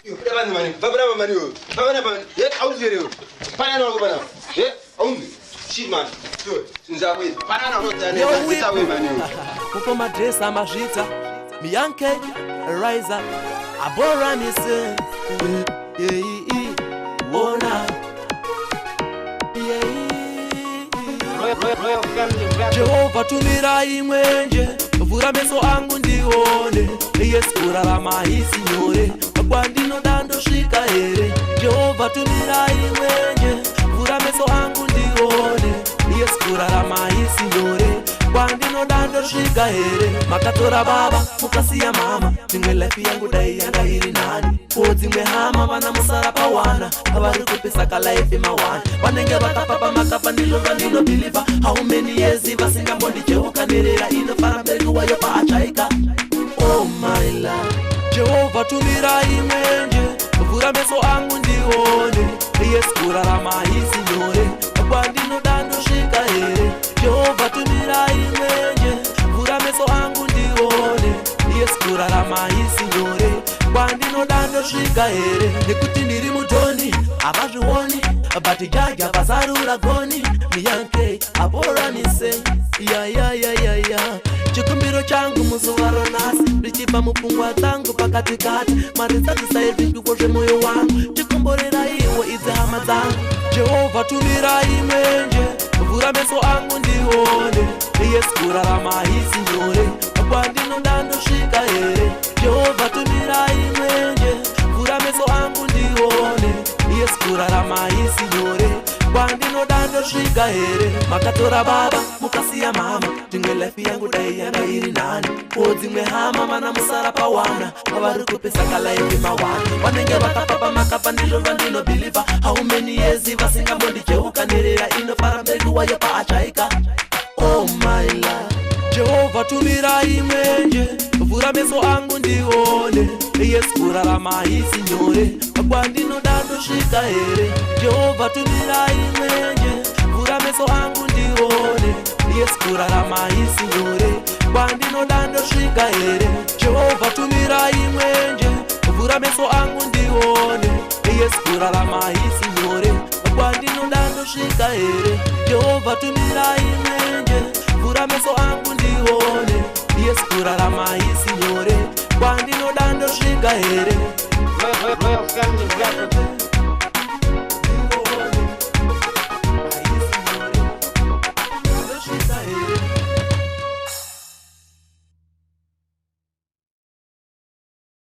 Yo, bana mani, bana mani yo. Bana mani. Ye, auzi yo. Pana no bana. Ye, auzi. Shit man. Yo, sinzawe. Pana no tane. Sinzawe mani yo. Kuko madresa amazvita. Miyanke, Riser. Abora mise. Wona. Jehovah tumira imwenje. Vura meso angu ndione. Yesu kurarama isinyore. Kwandino dando shika here. Jehovah tumira imwenje. Vura meso angu ndione. Yesu kurarama isinyore. Kwandino dando shika here. Makatora baba, mukasiya mama. Timwe life yangu dai yanga hiri nani. Timwe hama wana musara pawana. Avari kupisa ka life mawana. Wanenge bakapapa makapa ndilo ndino believer. How many years vasinga mbondi Jehovah nerera ino farabelu wayo pa achaika. Oh my Lord. Jehovah tumira imwenje. Vura meso angu ndione. Yesu kurarama isinyore. Kwandino dando shika here. Jehovah tumira imwenje. Vura meso angu ndione. Yesu kurarama isinyore. Kwandino dando shika here. Nikuti ndiri mutoni abazvioni bati jaja pasarura goni miyanke abora nise ya chikumbiro changu muzuvaro nasi richipa mupungwa dzangu pakatikati marisatisairikuko zvemoyo wangu chikomborera iwo idzi hama dzangu. Jehovah tumira imwenje. Vura meso angu ndione. Yesu kurarama isinyore. Kwandino ndandosvika here. Jehovah tumira imwenje. Vura meso angu ndione. Yesu kurarama isinyore. Kwandino ndandosvika here. Makatora baba, mukasiya mama. Timwe life yangu dai yanga iri nani. Dzimwe hama mana musara pawana. Avari kupisa ka life mawana. Wanenge vakapapa makapa ndizvo vandino believer. How many years vasinga mbondi Jehovah nerera ino parambelu wayo pa achaika. Oh my Lord. Jehovah tumira imwenje. Vura meso angu ndione. Yesu kurarama isinyore. Kwandino ndandosvika here. Jehovah tumira imwenje. Vura meso angu ndione. Yesu kurarama isinyore. Kwandino ndandosvika here. Jehovah tumira imwenje. Vura meso angu ndione. Yesu kurarama isinyore. Kwandino ndandosvika here. Jehovah tumira imwenje. Vura meso angu ndione. Yesu kurarama isinyore. Kwandino ndandosvika here. Royal family record.